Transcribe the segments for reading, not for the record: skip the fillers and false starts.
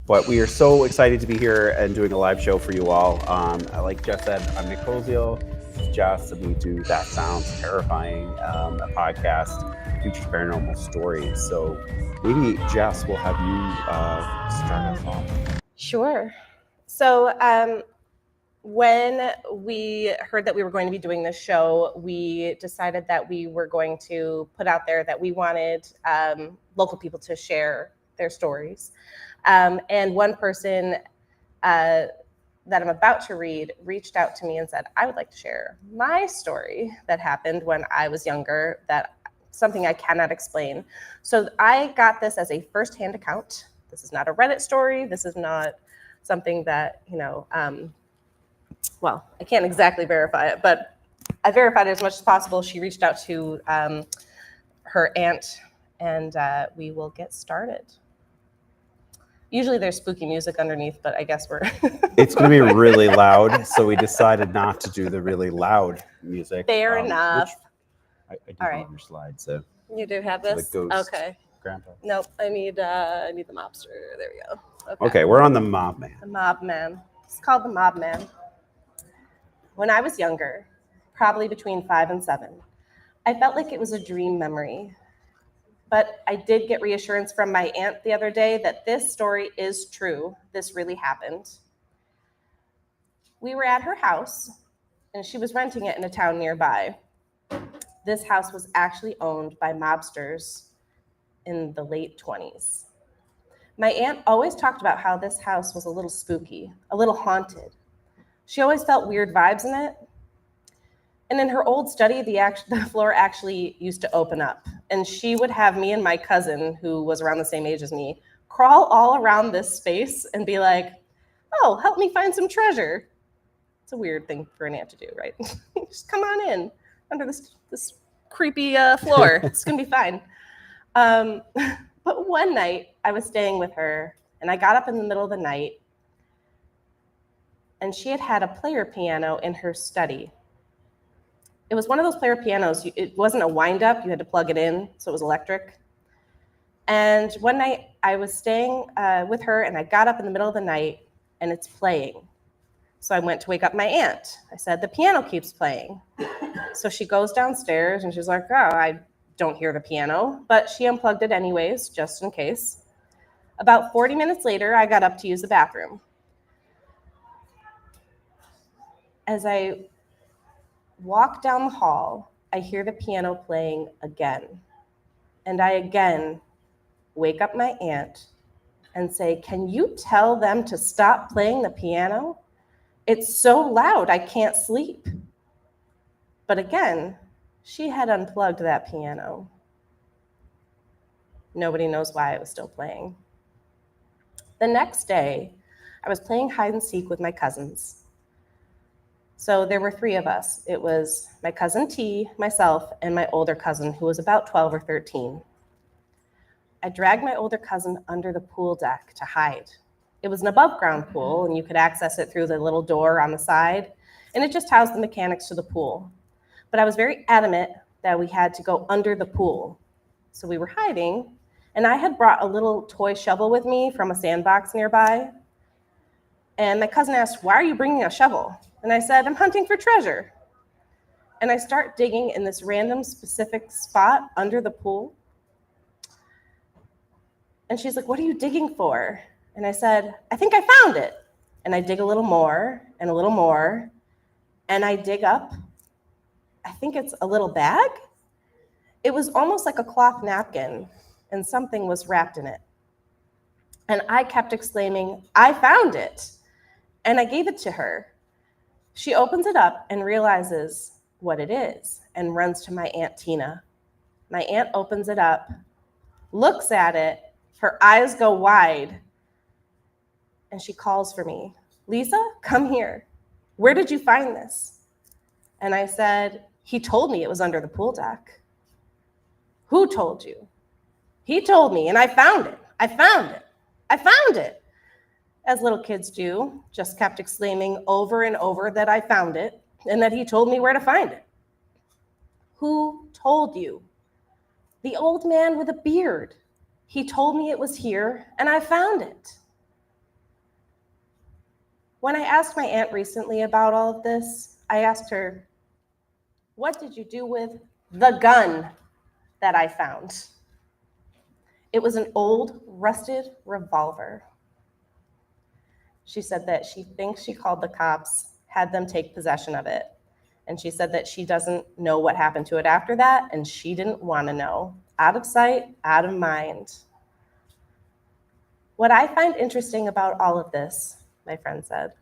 But we are so excited to be here and doing a live show for you all. Like Jess said, I'm Nick Koziel. This is Jess, and we do That Sounds Terrifying, a podcast features paranormal stories. So maybe Jess will have you start us off. Sure. So when we heard that we were going to be doing this show, we decided that we were going to put out there that we wanted local people to share their stories. And one person that I'm about to read reached out to me and said, I would like to share my story that happened when I was younger, that something I cannot explain. So I got this as a firsthand account. This is not a Reddit story. This is not something that, well, I can't exactly verify it, but I verified it as much as possible. She reached out to her aunt, and we will get started. Usually there's spooky music underneath, but I guess we're... It's going to be really loud, so we decided not to do the really loud music. Fair enough. I do All have right. your slide, so... You do have So the this? ghost. Okay. Grandpa. Nope, I need the mobster. There we go. Okay, we're on the Mob Man. The Mob Man. It's called the Mob Man. When I was younger, probably between 5 and 7, I felt like it was a dream memory. But I did get reassurance from my aunt the other day that this story is true. This really happened. We were at her house, and she was renting it in a town nearby. This house was actually owned by mobsters in the late 20s. My aunt always talked about how this house was a little spooky, a little haunted. She always felt weird vibes in it. And in her old study, the floor actually used to open up. And she would have me and my cousin, who was around the same age as me, crawl all around this space and be like, oh, help me find some treasure. It's a weird thing for an aunt to do, right? Just come on in under this creepy floor. It's going to be fine. But one night, I was staying with her, and I got up in the middle of the night, and she had a player piano in her study. It was one of those player pianos. It wasn't a wind-up. You had to plug it in, so it was electric. And one night, I was staying with her, and I got up in the middle of the night, and it's playing. So I went to wake up my aunt. I said, the piano keeps playing. So she goes downstairs, and she's like, oh, I don't hear the piano. But she unplugged it anyways, just in case. About 40 minutes later, I got up to use the bathroom. As I walk down the hall, I hear the piano playing again. And I again wake up my aunt and say, can you tell them to stop playing the piano? It's so loud, I can't sleep. But again, she had unplugged that piano. Nobody knows why it was still playing. The next day, I was playing hide and seek with my cousins. So there were 3 of us. It was my cousin T, myself, and my older cousin, who was about 12 or 13. I dragged my older cousin under the pool deck to hide. It was an above-ground pool, and you could access it through the little door on the side, and it just housed the mechanics to the pool. But I was very adamant that we had to go under the pool. So we were hiding, and I had brought a little toy shovel with me from a sandbox nearby. And my cousin asked, why are you bringing a shovel? And I said, I'm hunting for treasure. And I start digging in this random specific spot under the pool. And she's like, what are you digging for? And I said, I think I found it. And I dig a little more and a little more. And I dig up, I think it's a little bag. It was almost like a cloth napkin, and something was wrapped in it. And I kept exclaiming, I found it. And I gave it to her. She opens it up and realizes what it is and runs to my Aunt Tina. My aunt opens it up, looks at it, her eyes go wide, and she calls for me. Lisa, come here. Where did you find this? And I said, he told me it was under the pool deck. Who told you? He told me, and I found it. I found it. I found it. As little kids do, just kept exclaiming over and over that I found it and that he told me where to find it. Who told you? The old man with a beard. He told me it was here, and I found it. When I asked my aunt recently about all of this, I asked her, "What did you do with the gun that I found?" It was an old, rusted revolver. She said that she thinks she called the cops, had them take possession of it. And she said that she doesn't know what happened to it after that, and she didn't want to know. Out of sight, out of mind. What I find interesting about all of this, my friend said,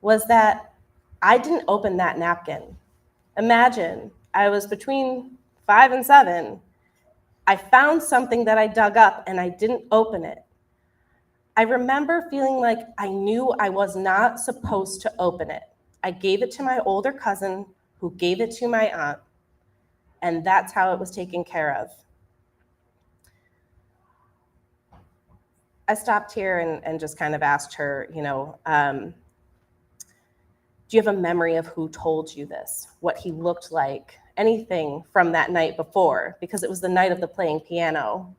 was that I didn't open that napkin. Imagine I was between 5 and 7. I found something that I dug up and I didn't open it. I remember feeling like I knew I was not supposed to open it. I gave it to my older cousin, who gave it to my aunt, and that's how it was taken care of. I stopped here and just kind of asked her, do you have a memory of who told you this, what he looked like, anything from that night before? Because it was the night of the playing piano.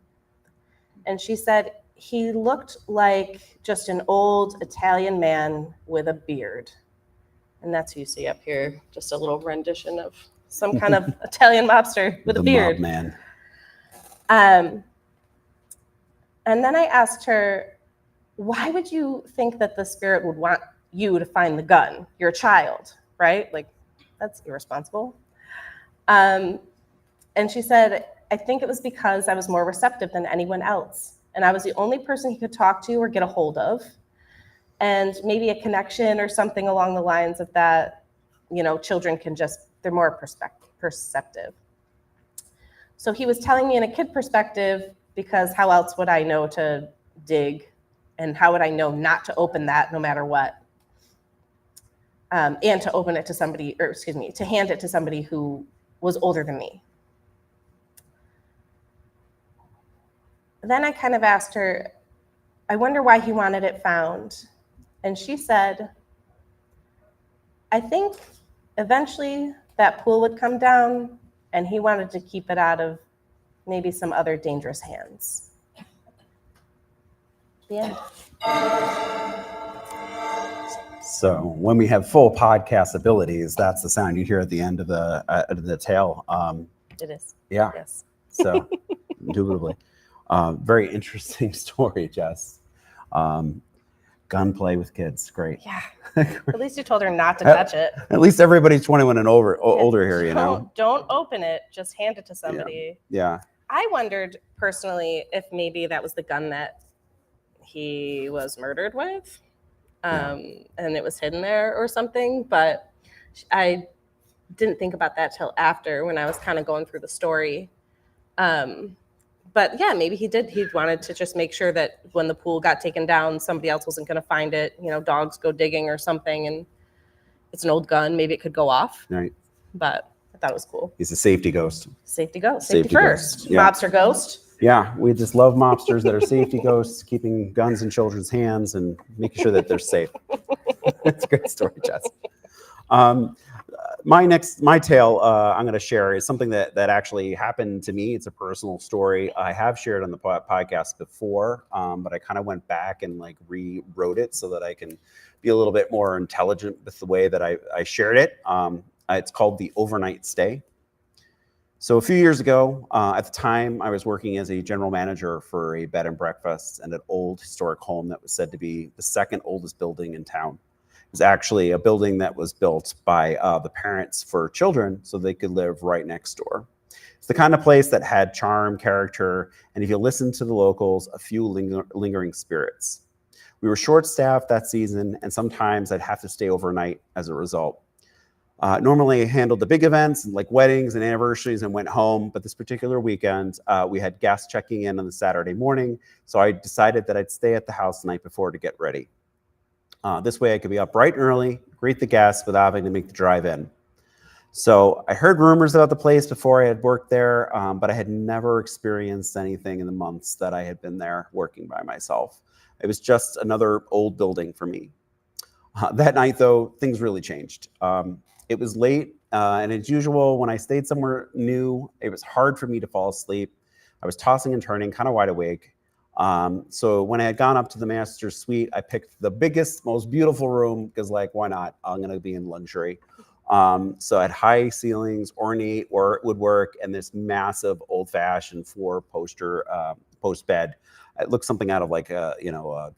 And she said, he looked like just an old Italian man with a beard. And that's who you see up here, just a little rendition of some kind of Italian mobster with a beard. The mob man. And then I asked her, why would you think that the spirit would want you to find the gun? You're a child, right? Like, that's irresponsible. And she said, I think it was because I was more receptive than anyone else. And I was the only person he could talk to or get a hold of. And maybe a connection or something along the lines of that, children they're more perceptive. So he was telling me in a kid perspective, because how else would I know to dig? And how would I know not to open that no matter what? And to open it to somebody, to hand it to somebody who was older than me. Then I kind of asked her, I wonder why he wanted it found. And she said, I think eventually that pool would come down and he wanted to keep it out of maybe some other dangerous hands. The end. So when we have full podcast abilities, that's the sound you hear at the end of the tale. It is. Yeah. Yes. So indubitably. Very interesting story, Jess. Gunplay with kids, great. Yeah. At least you told her not to touch it. At least everybody's 21 and older here, Don't open it. Just hand it to somebody. Yeah. I wondered personally if maybe that was the gun that he was murdered with, and it was hidden there or something. But I didn't think about that till after, when I was kind of going through the story. But yeah, maybe he did. He wanted to just make sure that when the pool got taken down, somebody else wasn't going to find it. Dogs go digging or something, and it's an old gun. Maybe it could go off. Right. But I thought it was cool. He's a safety ghost. Safety ghost. Safety first. Ghost. Yeah. Mobster ghost. Yeah, we just love mobsters that are safety ghosts, keeping guns in children's hands and making sure that they're safe. That's a great story, Jess. My tale I'm going to share is something that actually happened to me. It's a personal story. I have shared on the podcast before, but I kind of went back and rewrote it so that I can be a little bit more intelligent with the way that I shared it. It's called The Overnight Stay. So a few years ago, at the time, I was working as a general manager for a bed and breakfast and an old historic home that was said to be the second oldest building in town. It was actually a building that was built by the parents for children so they could live right next door. It's the kind of place that had charm, character, and if you listen to the locals, a few lingering spirits. We were short-staffed that season, and sometimes I'd have to stay overnight as a result. Normally I handled the big events like weddings and anniversaries and went home, but this particular weekend, we had guests checking in on the Saturday morning, so I decided that I'd stay at the house the night before to get ready. This way I could be up bright and early, greet the guests without having to make the drive in. So I heard rumors about the place before I had worked there, but I had never experienced anything in the months that I had been there working by myself. It was just another old building for me. That night, though, things really changed. It was late, and as usual, when I stayed somewhere new, it was hard for me to fall asleep. I was tossing and turning, kind of wide awake. So when I had gone up to the master's suite, I picked the biggest, most beautiful room because, like, why not? I'm going to be in luxury. So I had high ceilings, ornate woodwork, and this massive old-fashioned post bed. It looked something out of like a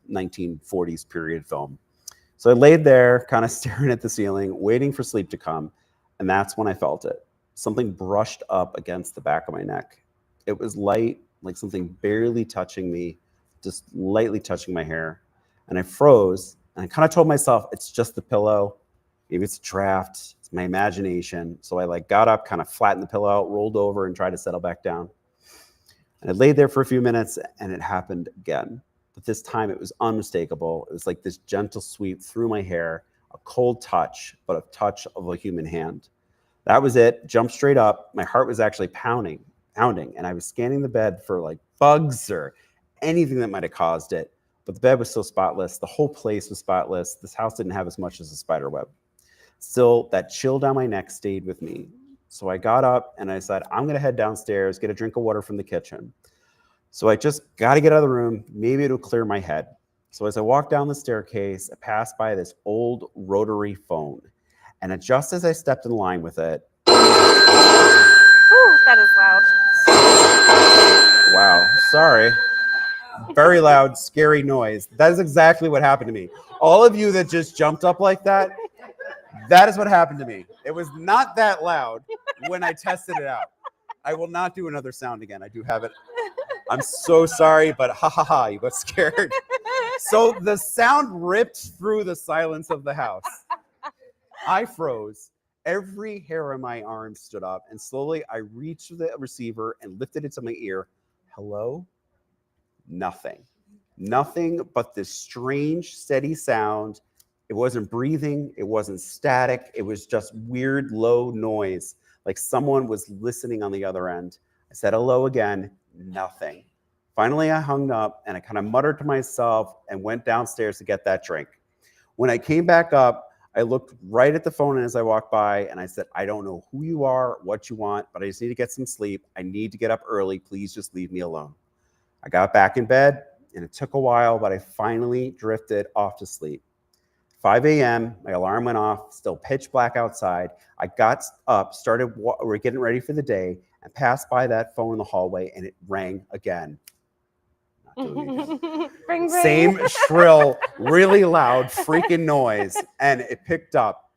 1940s period film. So I laid there, kind of staring at the ceiling, waiting for sleep to come, and that's when I felt it. Something brushed up against the back of my neck. It was light, like something barely touching me, just lightly touching my hair. And I froze, and I kind of told myself, it's just the pillow. Maybe it's a draft, it's my imagination. So I got up, kind of flattened the pillow out, rolled over, and tried to settle back down. And I laid there for a few minutes, and it happened again. But this time it was unmistakable. It was like this gentle sweep through my hair, a cold touch, but a touch of a human hand. That was it. Jumped straight up. My heart was actually pounding, and I was scanning the bed for bugs or anything that might have caused it. But the bed was still spotless. The whole place was spotless. This house didn't have as much as a spider web. Still, that chill down my neck stayed with me. So I got up and I said, I'm going to head downstairs, get a drink of water from the kitchen. So I just got to get out of the room. Maybe it'll clear my head. So as I walked down the staircase, I passed by this old rotary phone. And just as I stepped in line with it. Ooh, that is loud. Wow, sorry. Very loud, scary noise. That is exactly what happened to me. All of you that just jumped up like that, that is what happened to me. It was not that loud when I tested it out. I will not do another sound again. I do have it. I'm so sorry, but ha ha ha, you got scared. So the sound ripped through the silence of the house. I froze. Every hair on my arm stood up, and slowly I reached the receiver and lifted it to my ear. Hello? Nothing. Nothing but this strange, steady sound. It wasn't breathing. It wasn't static. It was just weird, low noise, like someone was listening on the other end. I said hello again. Nothing. Finally, I hung up, and I kind of muttered to myself and went downstairs to get that drink. When I came back up, I looked right at the phone as I walked by, and I said, I don't know who you are, what you want, but I just need to get some sleep. I need to get up early. Please just leave me alone. I got back in bed, and it took a while, but I finally drifted off to sleep. 5 a.m., my alarm went off, still pitch black outside. I got up, we're getting ready for the day, and passed by that phone in the hallway, and it rang again. Ring, ring. Same shrill, really loud freaking noise, and it picked up.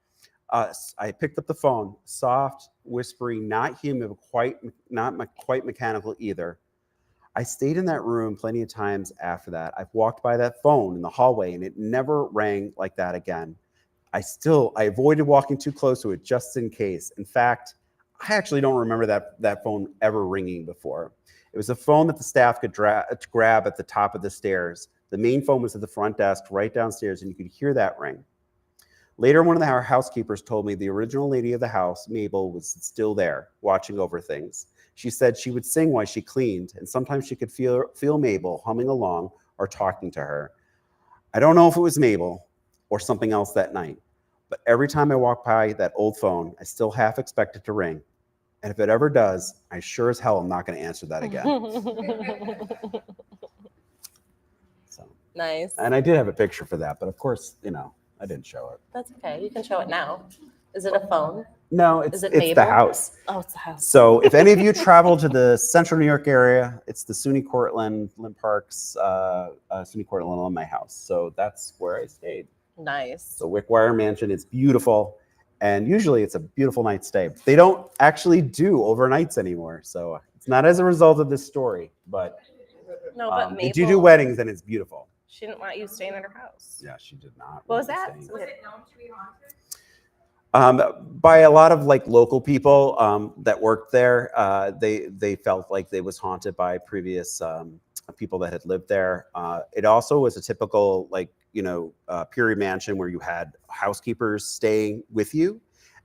I picked up the phone, soft, whispery, not human, but not quite mechanical either. I stayed in that room plenty of times after that. I've walked by that phone in the hallway, and it never rang like that again. I avoided walking too close to it just in case. In fact, I actually don't remember that phone ever ringing before. It was a phone that the staff could grab at the top of the stairs. The main phone was at the front desk right downstairs, and you could hear that ring. Later, one of our housekeepers told me the original lady of the house, Mabel, was still there, watching over things. She said she would sing while she cleaned, and sometimes she could feel Mabel humming along or talking to her. I don't know if it was Mabel or something else that night, but every time I walk by that old phone, I still half expect it to ring. And if it ever does, I sure as hell am not going to answer that again. So, nice. And I did have a picture for that, but of course, I didn't show it. That's okay. You can show it now. Is it a phone? No, it's Mabel? The house. Oh, it's the house. So if any of you travel to the central New York area, it's the SUNY Cortland, Lynn Park's SUNY Cortland alumni house. So that's where I stayed. Nice. So Wickwire Mansion, it's beautiful. And usually it's a beautiful night stay. They don't actually do overnights anymore. So it's not as a result of this story, but no, but Mabel, they do weddings, and it's beautiful. She didn't want you staying at her house. Yeah, she did not. What was that? Was it known to be haunted? By a lot of local people that worked there, they felt like they was haunted by previous people that had lived there. It also was a typical period mansion where you had housekeepers staying with you,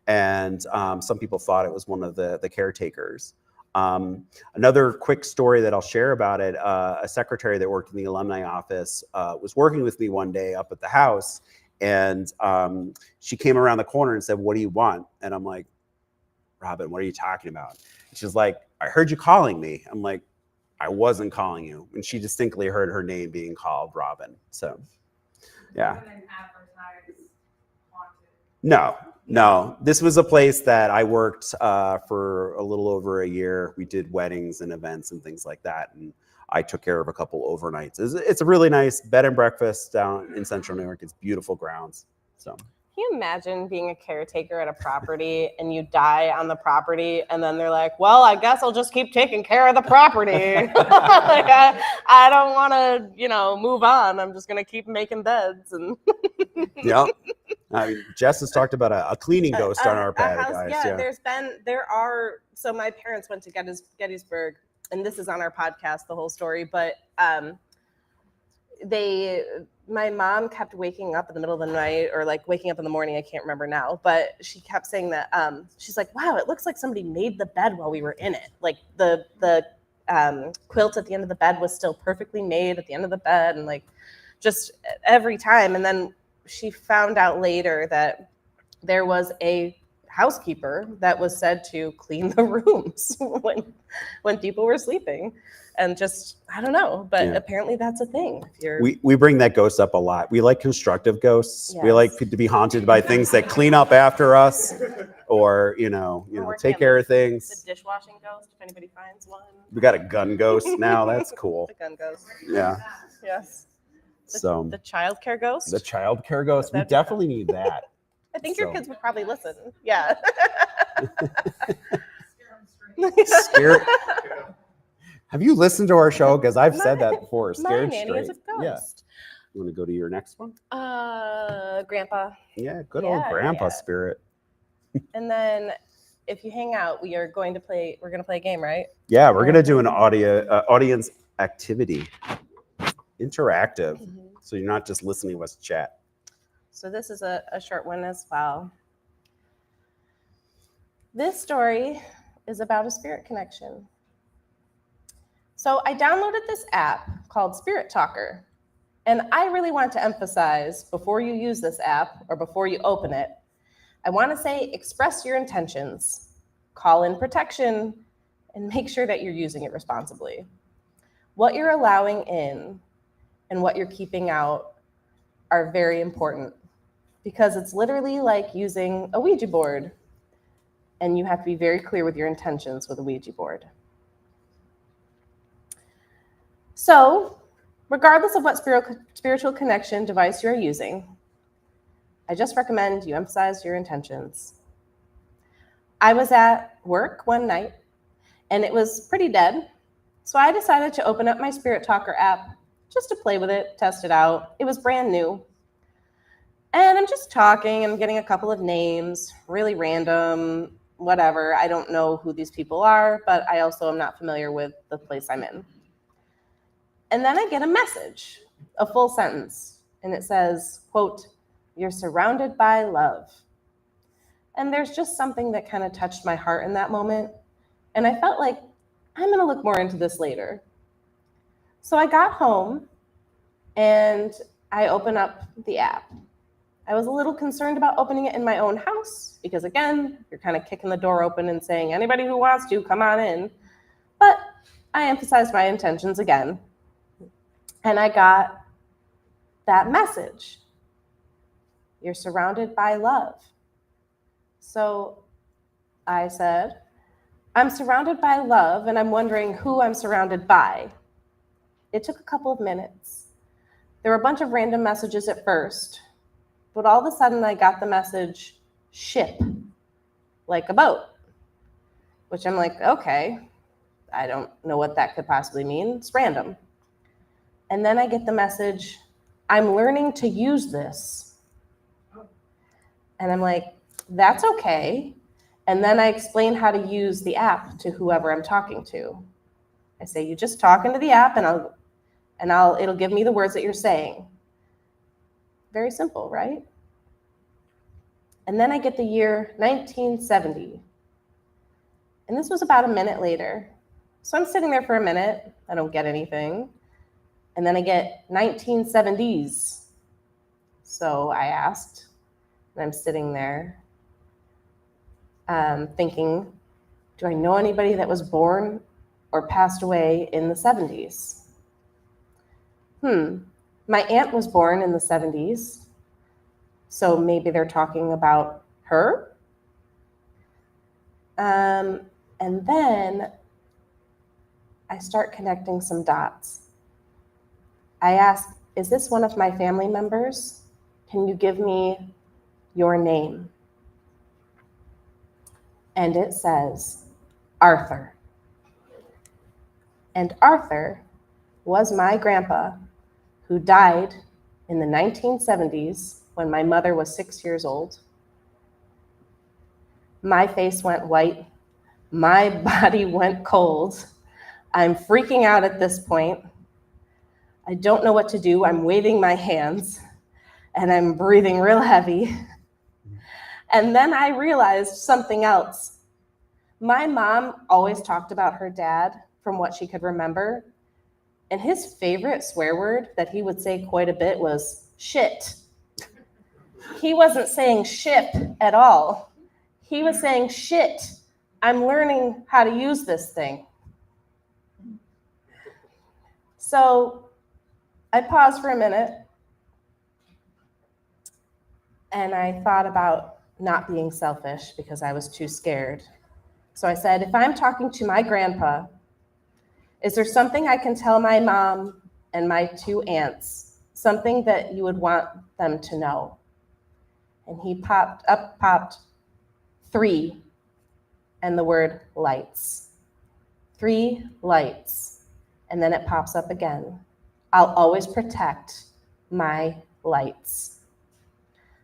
and some people thought it was one of the caretakers. Another quick story that I'll share about it, a secretary that worked in the alumni office was working with me one day up at the house, and she came around the corner and said, "What do you want?" And I'm like, "Robin, what are you talking about?" And she's like, "I heard you calling me." I'm like, I wasn't calling you. And she distinctly heard her name being called Robin. So, yeah. No. This was a place that I worked for a little over a year. We did weddings and events and things like that. And I took care of a couple overnights. It's a really nice bed and breakfast down in Central New York. It's beautiful grounds. So. Can you imagine being a caretaker at a property and you die on the property and then they're like, well, I guess I'll just keep taking care of the property. Like, I don't want to, move on. I'm just going to keep making beds. And yeah. I mean, Jess has talked about a cleaning ghost on our pad, guys. Yeah, so my parents went to Gettysburg, and this is on our podcast, the whole story, but my mom kept waking up in the middle of the night or like waking up in the morning. I can't remember now, but she kept saying that she's like, wow, it looks like somebody made the bed while we were in it. Like the quilt at the end of the bed was still perfectly made at the end of the bed, and like just every time. And then she found out later that there was a housekeeper that was said to clean the rooms when people were sleeping. And just, I don't know, but apparently that's a thing. We bring that ghost up a lot. We like constructive ghosts. Yes. We like to be haunted by things that clean up after us, or take care of things. The dishwashing ghost, if anybody finds one. We got a gun ghost now. That's cool. The gun ghost. Yeah. Yes. The childcare ghost. The childcare ghost. We definitely need that. I think your kids would probably listen. Yeah. Scared. Have you listened to our show? Because I've said that before. Scared my nanny straight. Is a ghost. Yeah. You want to go to your next one? Grandpa. Yeah, good old grandpa spirit. And then if you hang out, we're going to play a game, right? Yeah, we're going to do an audience activity. Interactive. Mm-hmm. So you're not just listening to us chat. So this is a short one as well. This story is about a spirit connection. So I downloaded this app called Spirit Talker, and I really want to emphasize before you use this app or before you open it, I want to say express your intentions, call in protection, and make sure that you're using it responsibly. What you're allowing in and what you're keeping out are very important, because it's literally like using a Ouija board, and you have to be very clear with your intentions with a Ouija board. So, regardless of what spiritual connection device you're using, I just recommend you emphasize your intentions. I was at work one night, and it was pretty dead, so I decided to open up my Spirit Talker app just to play with it, test it out. It was brand new. And I'm just talking, I'm getting a couple of names, really random, whatever. I don't know who these people are, but I also am not familiar with the place I'm in. And then I get a message, a full sentence, and it says, quote, "You're surrounded by love." And there's just something that kind of touched my heart in that moment. And I felt like, I'm going to look more into this later. So I got home and I opened up the app. I was a little concerned about opening it in my own house because, again, you're kind of kicking the door open and saying, anybody who wants to, come on in. But I emphasized my intentions again. And I got that message. You're surrounded by love. So I said, I'm surrounded by love, and I'm wondering who I'm surrounded by. It took a couple of minutes. There were a bunch of random messages at first, but all of a sudden I got the message, ship, like a boat, which I'm like, okay, I don't know what that could possibly mean. It's random. And then I get the message, I'm learning to use this. And I'm like, that's okay. And then I explain how to use the app to whoever I'm talking to. I say, you just talk into the app and it'll give me the words that you're saying. Very simple, right? And then I get the year 1970. And this was about a minute later. So I'm sitting there for a minute. I don't get anything. And then I get 1970s. So I asked, and I'm sitting there thinking, do I know anybody that was born or passed away in the 70s. My aunt was born in the 70s, so maybe they're talking about her. And then I start connecting some dots. I ask, is this one of my family members? Can you give me your name? And it says, Arthur. And Arthur was my grandpa who died in the 1970s when my mother was 6 years old. My face went white. My body went cold. I'm freaking out at this point. I don't know what to do. I'm waving my hands and I'm breathing real heavy. And then I realized something else. My mom always talked about her dad from what she could remember. And his favorite swear word that he would say quite a bit was shit. He wasn't saying ship at all. He was saying shit. I'm learning how to use this thing. So I paused for a minute and I thought about not being selfish because I was too scared. So I said, if I'm talking to my grandpa, is there something I can tell my mom and my two aunts, something that you would want them to know? And he popped 3 and the word lights. 3 lights. And then it pops up again. I'll always protect my lights.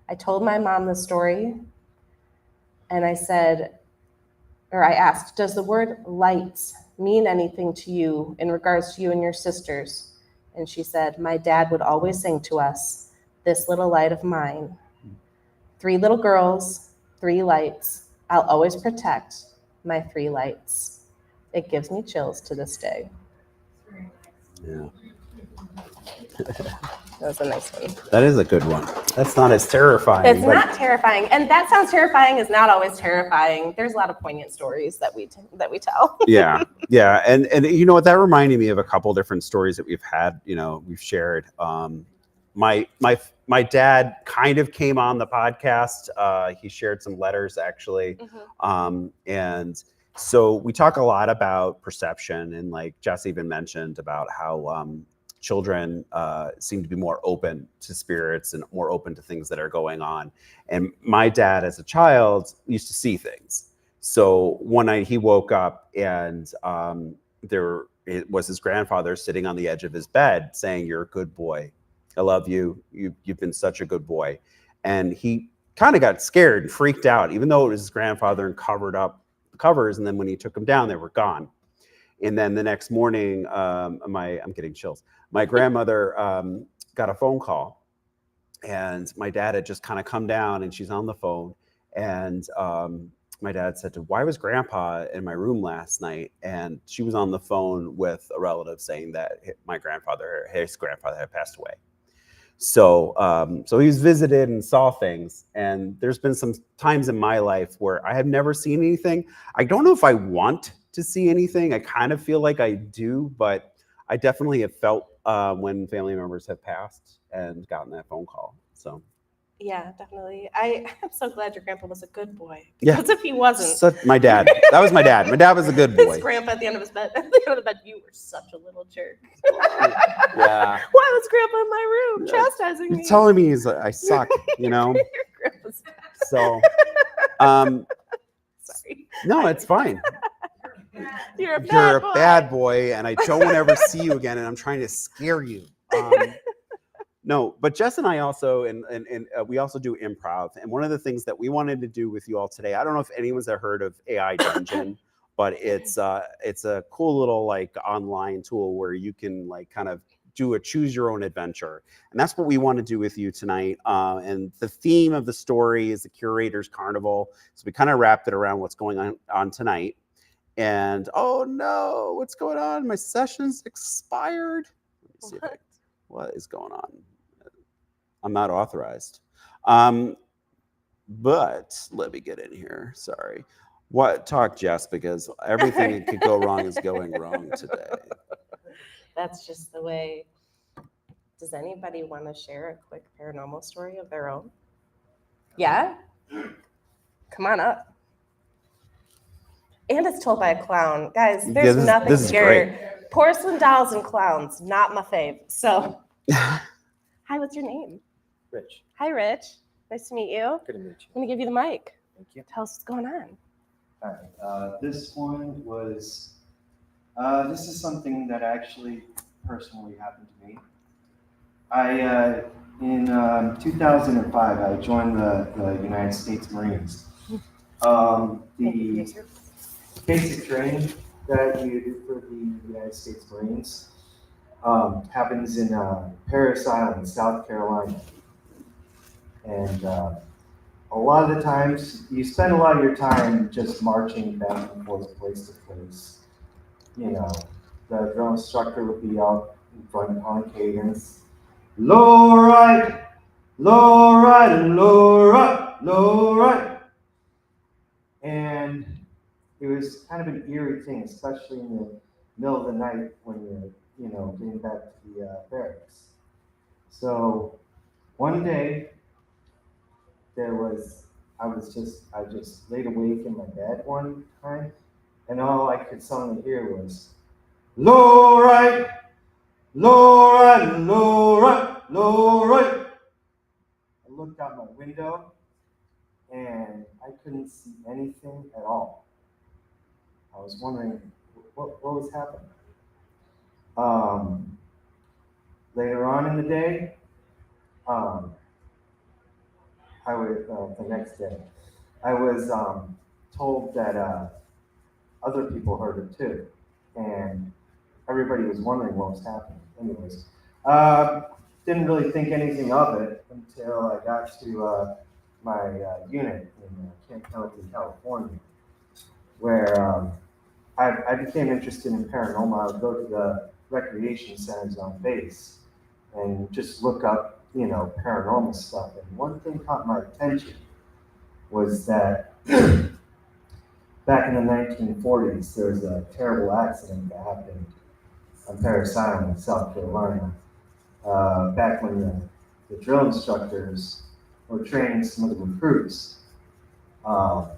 I told my mom the story and I asked, does the word lights mean anything to you in regards to you and your sisters? And she said, my dad would always sing to us, this little light of mine. 3 little girls, 3 lights. I'll always protect my 3 lights. It gives me chills to this day. Yeah. That was a nice one. That is a good one. That's not as terrifying. It's not terrifying. And that sounds terrifying is not always terrifying. There's a lot of poignant stories that we tell. Yeah. And you know what, that reminded me of a couple different stories that we've had, we've shared. My dad kind of came on the podcast. He shared some letters actually. And so we talk a lot about perception, and like Jess even mentioned about how children seem to be more open to spirits and more open to things that are going on. And my dad as a child used to see things. So one night he woke up and it was his grandfather sitting on the edge of his bed saying, "You're a good boy. I love you. You've been such a good boy." And he kind of got scared and freaked out, even though it was his grandfather and covered up the covers. And then when he took them down, they were gone. And then the next morning, I'm getting chills. My grandmother got a phone call, and my dad had just kind of come down, and she's on the phone. And my dad said, "Why was Grandpa in my room last night?" And she was on the phone with a relative saying that his grandfather had passed away. So he was visited and saw things. And there's been some times in my life where I have never seen anything. I don't know if I want to see anything. I kind of feel like I do, but I definitely have felt when family members have passed and gotten that phone call. So yeah, definitely. I'm so glad your grandpa was a good boy. Yeah. Because if he wasn't. My dad. That was my dad. My dad was a good boy. His grandpa at the end of his bed. At the end of the bed, you were such a little jerk. Yeah. Why was grandpa in my room chastising me? You're telling me I suck, Your grandpa's bad. So, Sorry. no, it's fine. You're a bad boy, and I don't want to ever see you again, and I'm trying to scare you. No, but Jess and I also, and we also do improv. And one of the things that we wanted to do with you all today, I don't know if anyone's ever heard of AI Dungeon, but it's a cool little like online tool where you can like kind of do a choose your own adventure. And that's what we want to do with you tonight. And the theme of the story is the Curator's Carnival. So we kind of wrapped it around what's going on tonight. And oh no, what's going on? My session's expired. Let me see what is going on. I'm not authorized. But let me get in here. Sorry. What talk, Jess? Because everything that could go wrong is going wrong today. That's just the way. Does anybody want to share a quick paranormal story of their own? Yeah? Come on up. And it's told by a clown. Guys, Yeah, there's nothing this is scary. Porcelain dolls and clowns, not my fave. So, hi, what's your name? Rich, Hi, Rich. Nice to meet you. good to meet you. I'm going to give you the mic. Thank you. Tell us what's going on. All right. This one was, this is something that actually personally happened to me. In 2005, I joined the United States Marines. The basic training that you do for the United States Marines happens in Parris Island, South Carolina. And a lot of the times, you spend a lot of your time just marching back and forth, place to place. You know, the drill instructor would be out in front on cadence. Low right, low right, low right, low right. And it was kind of an eerie thing, especially in the middle of the night when you're, getting back to the barracks. So one day, I just laid awake in my bed one time, and all I could suddenly hear was, low right, low right, low right, low right. I looked out my window, and I couldn't see anything at all. I was wondering what was happening. Later on in the day, the next day, I was told that other people heard it too, and everybody was wondering what was happening. Anyways, didn't really think anything of it until I got to my unit in Camp Pendleton, California, where I became interested in paranormal. I would go to the recreation centers on base and just look up, paranormal stuff. And one thing caught my attention was that back in the 1940s, there was a terrible accident that happened on Parris Island in South Carolina. Back when the drill instructors were training some of the recruits, a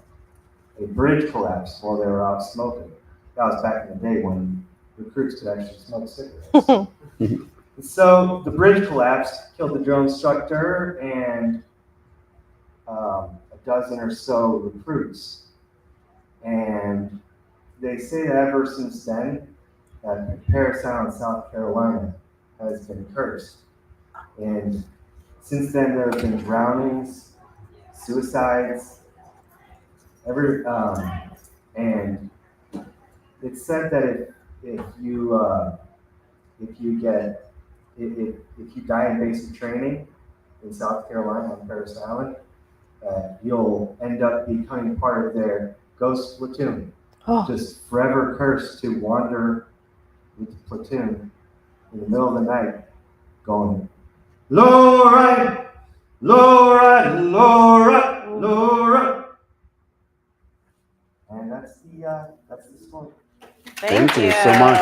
bridge collapsed while they were out smoking. That was back in the day when recruits could actually smoke cigarettes. So the bridge collapsed, killed the drill instructor and a dozen or so recruits. And they say that ever since then, that Parris Island, South Carolina, has been cursed. And since then, there have been drownings, suicides, and it's said that if you die in basic training in South Carolina on Parris Island, you'll end up becoming part of their ghost platoon. Oh. Just forever cursed to wander with the platoon in the middle of the night, going low right, low right, low right, low right. And that's the story. Thank you so much.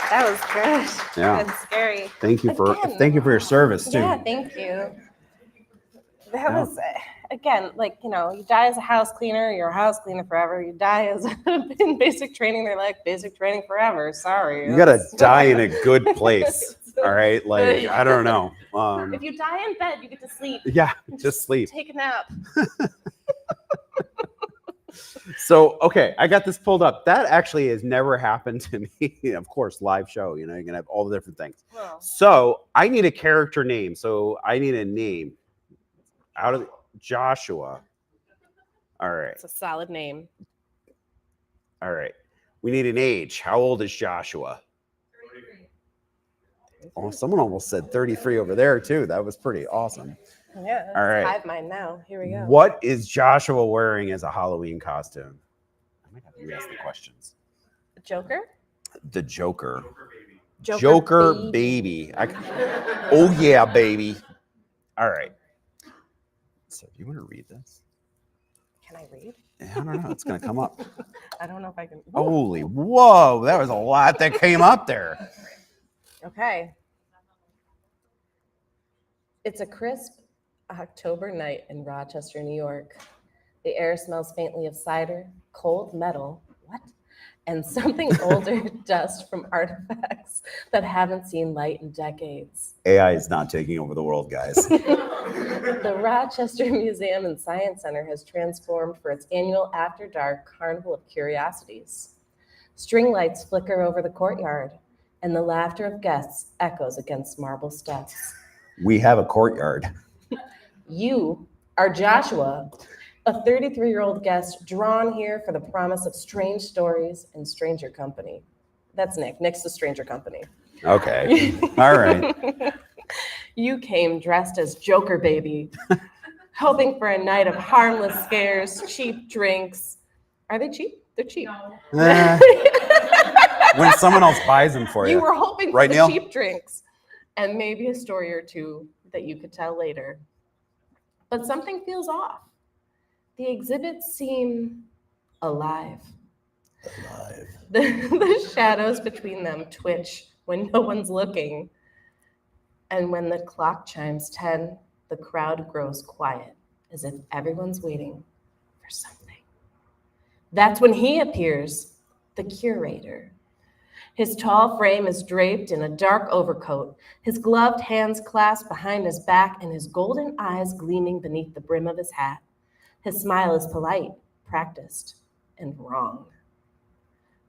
That was good. Yeah. And scary. Thank you for your service too. Yeah, thank you. That was, again, you die as a house cleaner, you're a house cleaner forever. You die as in basic training, they're like, basic training forever. Sorry. You gotta die in a good place. All right, I don't know. If you die in bed, you get to sleep. Yeah, just sleep. Take a nap. So, okay, I got this pulled up. That actually has never happened to me. Of course, live show, you're going to have all the different things. Well, So, I need a character name. So, I need a name out of Joshua. All right. it's a solid name. All right. We need an age. How old is Joshua? 33. Oh, someone almost said 33 over there, too. That was pretty awesome. Yeah. All right. I have mine now. Here we go. What is Joshua wearing as a Halloween costume? I might have to re-ask the questions. Joker? The Joker. Joker baby. Oh, yeah, baby. All right. So, do you want to read this? Can I read? I don't know. It's going to come up. I don't know if I can. Holy, whoa. That was a lot that came up there. Okay. It's a crisp October night in Rochester, New York. The air smells faintly of cider, cold metal, what? And something older dust from artifacts that haven't seen light in decades. AI is not taking over the world, guys. The Rochester Museum and Science Center has transformed for its annual After Dark Carnival of Curiosities. String lights flicker over the courtyard, and the laughter of guests echoes against marble steps. We have a courtyard. You are Joshua, a 33-year-old guest drawn here for the promise of strange stories and stranger company. That's Nick. Nick's the stranger company. Okay. All right. You came dressed as Joker Baby, hoping for a night of harmless scares, cheap drinks. Are they cheap? They're cheap. Eh, when someone else buys them for you. You were hoping Right, for the Neil? cheap drinks and maybe a story or two that you could tell later. But something feels off. The exhibits seem alive. The shadows between them twitch when no one's looking. And when the clock chimes 10, the crowd grows quiet, as if everyone's waiting for something. That's when he appears, the curator. His tall frame is draped in a dark overcoat, his gloved hands clasped behind his back, and his golden eyes gleaming beneath the brim of his hat. His smile is polite, practiced, and wrong.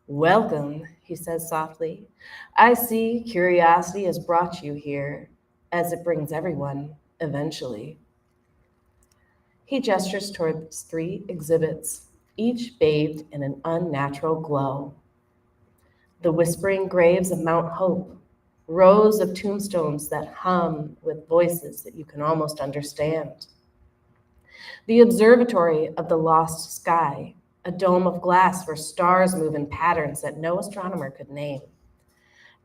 Welcome, he says softly. I see curiosity has brought you here, as it brings everyone eventually. He gestures towards 3 exhibits, each bathed in an unnatural glow. The whispering graves of Mount Hope, rows of tombstones that hum with voices that you can almost understand. The observatory of the lost sky, a dome of glass where stars move in patterns that no astronomer could name.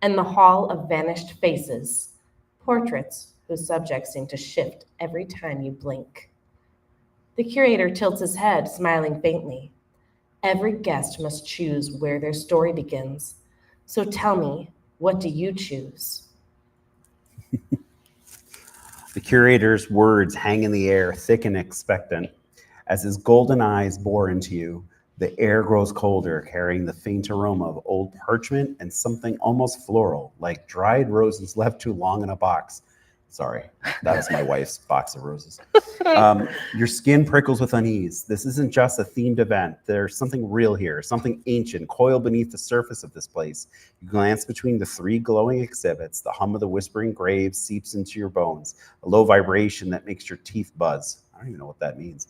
And the hall of vanished faces, portraits whose subjects seem to shift every time you blink. The curator tilts his head, smiling faintly. Every guest must choose where their story begins. So tell me, what do you choose? The curator's words hang in the air, thick and expectant. As his golden eyes bore into you, the air grows colder, carrying the faint aroma of old parchment and something almost floral, like dried roses left too long in a box. Sorry, that was my wife's box of roses. Your skin prickles with unease. This isn't just a themed event. There's something real here, something ancient, coiled beneath the surface of this place. You glance between the 3 glowing exhibits. The hum of the whispering graves seeps into your bones, a low vibration that makes your teeth buzz. I don't even know what that means.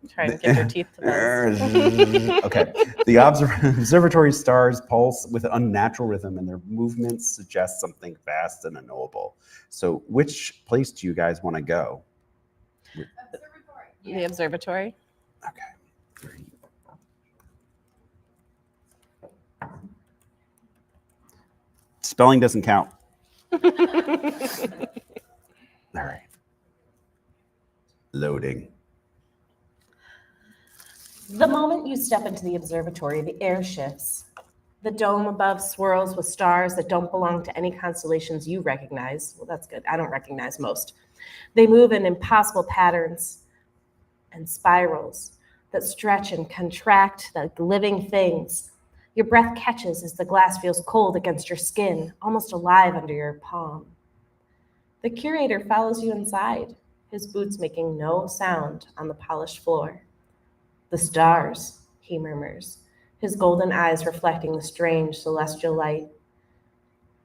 Try to get your teeth to buzz. Okay. The observatory stars pulse with an unnatural rhythm, and their movements suggest something vast and unknowable. So which place do you guys want to go? The observatory. Okay. Spelling doesn't count. All right. Loading. The moment you step into the observatory, the air shifts. The dome above swirls with stars that don't belong to any constellations you recognize. Well, that's good. I don't recognize most. They move in impossible patterns and spirals that stretch and contract like living things. Your breath catches as the glass feels cold against your skin, almost alive under your palm. The curator follows you inside, his boots making no sound on the polished floor. The stars, he murmurs, his golden eyes reflecting the strange celestial light,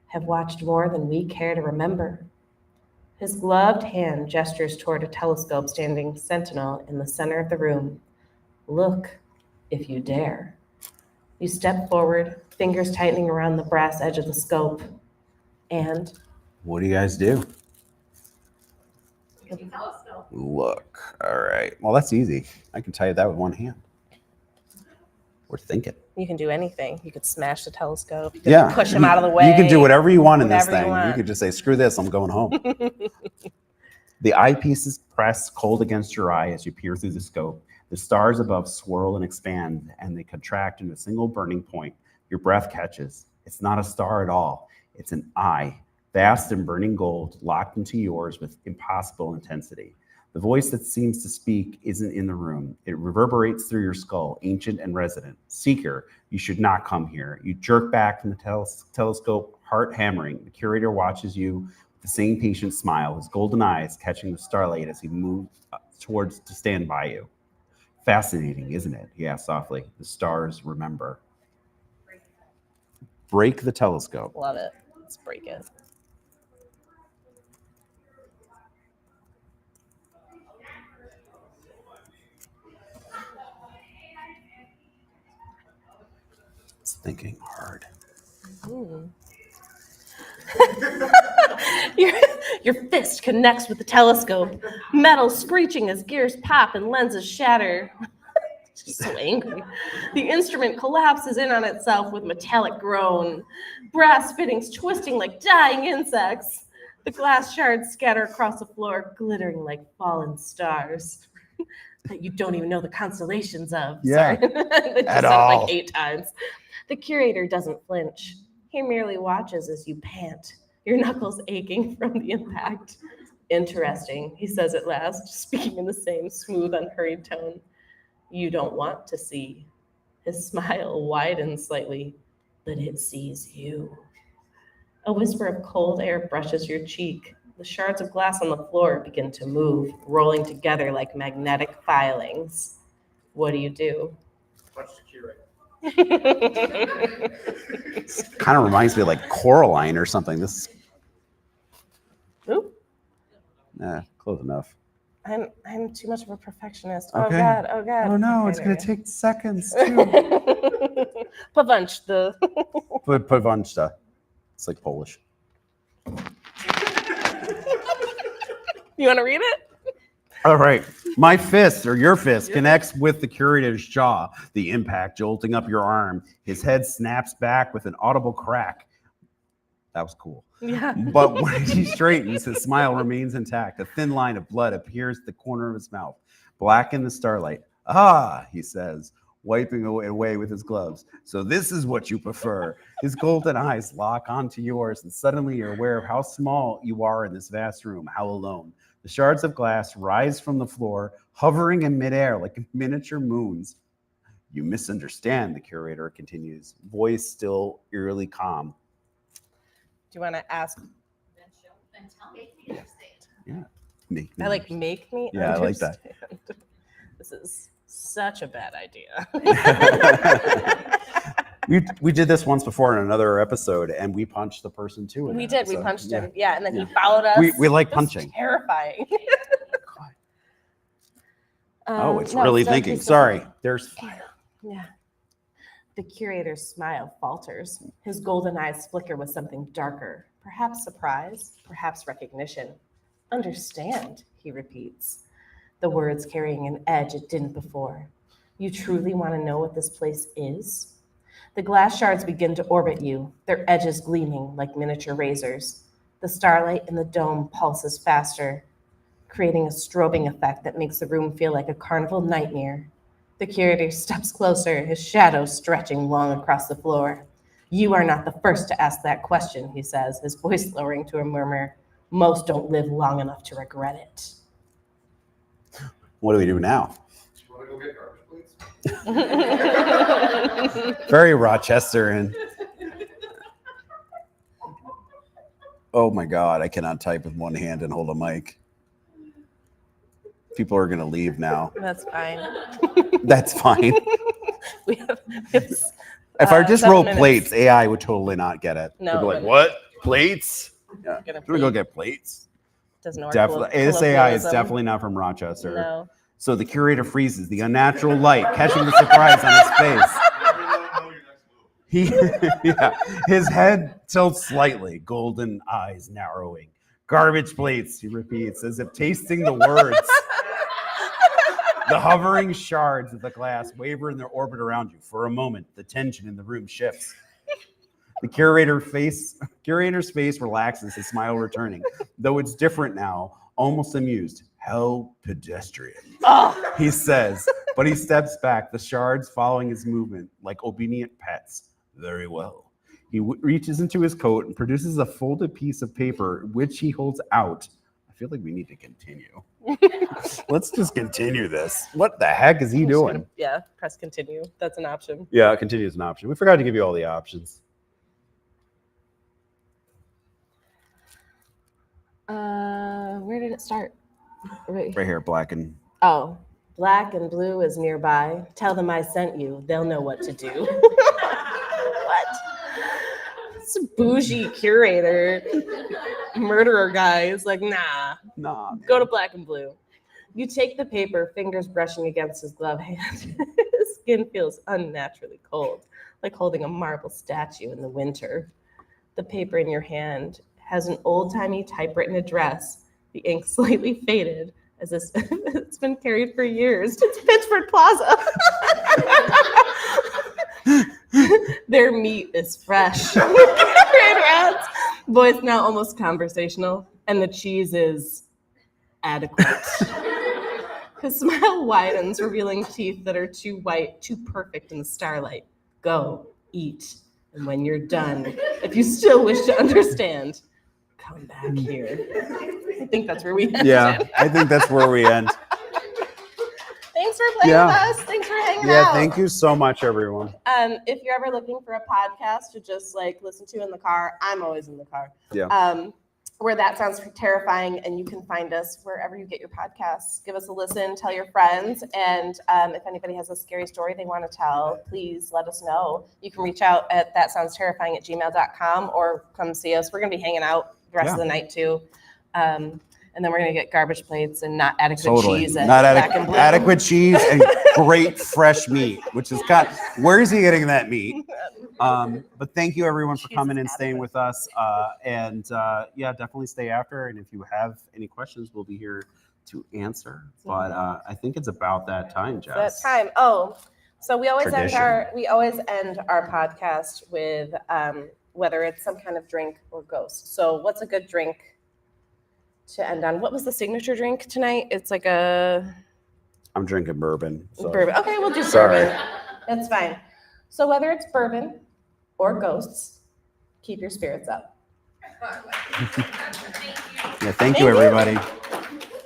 have watched more than we care to remember. His gloved hand gestures toward a telescope standing sentinel in the center of the room. Look, if you dare. You step forward, fingers tightening around the brass edge of the scope. And What do you guys do? Look. All right. Well, that's easy. I can tell you that with one hand. We're thinking. you can do anything. You could smash the telescope. You could push him out of the way. You can do whatever you want in this Whatever you thing. You want. could just say, screw this, I'm going home. The eyepieces press cold against your eye as you peer through the scope. The stars above swirl and expand, and they contract into a single burning point. Your breath catches. It's not a star at all. It's an eye, vast and burning gold, locked into yours with impossible intensity. The voice that seems to speak isn't in the room. It reverberates through your skull, ancient and resident. Seeker, you should not come here. You jerk back from the telescope, heart hammering. The curator watches you with the same patient smile, his golden eyes catching the starlight as he moves towards to stand by you. Fascinating, isn't it? He asked softly. The stars remember. Break the telescope. Love it. Let's break it. It's thinking hard. Your fist connects with the telescope, metal screeching as gears pop and lenses shatter. She's so angry. The instrument collapses in on itself with metallic groan, brass fittings twisting like dying insects. The glass shards scatter across the floor, glittering like fallen stars that you don't even know the constellations of. Yeah, Sorry. That at just said it all. like 8 times. The curator doesn't flinch. He merely watches as you pant, your knuckles aching from the impact. Interesting, he says at last, speaking in the same smooth, unhurried tone. You don't want to see. His smile widens slightly, but it sees you. A whisper of cold air brushes your cheek. The shards of glass on the floor begin to move, rolling together like magnetic filings. What do? Punch the curator. Kind of reminds me of like Coraline or something. This Oop. close enough. I'm too much of a perfectionist. Okay. Oh God. Oh no, it's gonna take seconds too. Pavanch the Pavanchta. It's like Polish. You want to read it? All right. My fist, or your fist, connects with the curator's jaw, the impact jolting up your arm. His head snaps back with an audible crack. That was cool. Yeah. But when he straightens, his smile remains intact. A thin line of blood appears at the corner of his mouth, black in the starlight. Ah, he says, wiping away with his gloves. So this is what you prefer. His golden eyes lock onto yours, and suddenly you're aware of how small you are in this vast room, how alone. The shards of glass rise from the floor, hovering in midair like miniature moons. You misunderstand, the curator continues, voice still eerily calm. Do you want to ask? Then tell me if you understand. Yeah. Make me I like make me Yeah, I like that. understand. This is such a bad idea. We did this once before in another episode, and we punched the person too. in We that did. We episode. punched Yeah. him. Yeah, and then Yeah. he followed us. We like It was punching. Terrifying. Oh, it's No, really still- thinking. he's still Sorry, thinking. there's fire. Yeah. The curator's smile falters. His golden eyes flicker with something darker, perhaps surprise, perhaps recognition. Understand, he repeats, the words carrying an edge it didn't before. You truly want to know what this place is? The glass shards begin to orbit you, their edges gleaming like miniature razors. The starlight in the dome pulses faster, creating a strobing effect that makes the room feel like a carnival nightmare. The curator steps closer, his shadow stretching long across the floor. You are not the first to ask that question, he says, his voice lowering to a murmur. Most don't live long enough to regret it. What do we do now? You want to go get garbage plates? Very Rochester and. Oh my God, I cannot type with one hand and hold a mic. People are gonna leave now. That's fine. That's fine. We have it's, If I just 7 wrote minutes. plates, AI would totally not get it. No, They'd be it like, wouldn't. what? Plates? Yeah. Gonna Can we go be- get plates? Doesn't work. Definitely. This AI is colloquialism. definitely not from Rochester. No. So the curator freezes, the unnatural light catching the surprise on his face. Never let them know your next move. Yeah, his head tilts slightly, golden eyes narrowing. Garbage plates, he repeats, as if tasting the words. The hovering shards of the glass waver in their orbit around you. For a moment, the tension in the room shifts. The curator's face relaxes, his smile returning, though it's different now, almost amused. How pedestrian. Oh, He says, but he steps back, the shards following his movement like obedient pets. Very well. He reaches into his coat and produces a folded piece of paper, which he holds out. I feel like we need to continue. Let's just continue this. What the heck is he doing? Yeah, press continue. That's an option. Yeah, continue is an option. We forgot to give you all the options. Where did it start? Right. Right here, black and Oh, black and blue is nearby. Tell them I sent you. They'll know what to do. What? It's a bougie curator, murderer guy. Is like, nah, nah. go to black and blue. You take the paper, fingers brushing against his glove hand. His skin feels unnaturally cold, like holding a marble statue in the winter. The paper in your hand has an old-timey typewritten address, the ink slightly faded, as if it's been carried for years. It's Pittsford Plaza. Their meat is fresh. Rats. Voice now almost conversational, and the cheese is adequate. His smile widens, revealing teeth that are too white, too perfect in the starlight. Go, eat, and when you're done, if you still wish to understand, come back here. I think that's where we end. Yeah, I think that's where we end. Thanks for playing Yeah. with us. Thanks for hanging Yeah, out. thank you so much, everyone. If you're ever looking for a podcast to just like listen to in the car, I'm always in the car. Yeah. Where That Sounds Terrifying, and you can find us wherever you get your podcasts. Give us a listen, tell your friends, and if anybody has a scary story they want to tell, please let us know. You can reach out at thatsoundsterrifying@gmail.com or come see us. We're going to be hanging out the rest of the night too. And then we're going to get garbage plates and not adequate cheese and Not black and blue. adequate cheese and great fresh meat, which is got. Where is he getting that meat? But thank you everyone for Cheese coming is and staying adequate. with us. Yeah, definitely stay after. And if you have any questions, we'll be here to answer. But I think it's about that time, That Jess. time. Oh, so we always Tradition. end our podcast with whether it's some kind of drink or ghost. So what's a good drink to end on? What was the signature drink tonight? It's like a I'm drinking bourbon. So. bourbon. Okay, we'll do Sorry. bourbon. That's fine. So whether it's bourbon or ghosts, keep your spirits up. Yeah, thank you, everybody.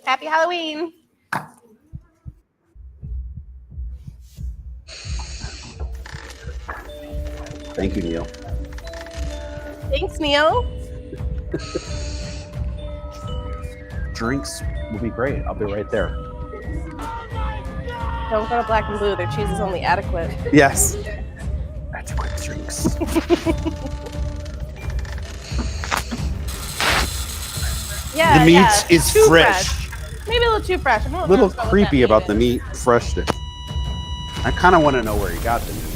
Happy Halloween. Thank you, Neil. Thanks, Neil. Drinks will be great. I'll be right there. Don't go to black and blue. Their cheese is only adequate. Yes. Adequate drinks. Yeah, The meat yeah, is too fresh. Maybe a little too fresh. I'm A little creepy about the meat freshness. I kind of want to know where he got the meat.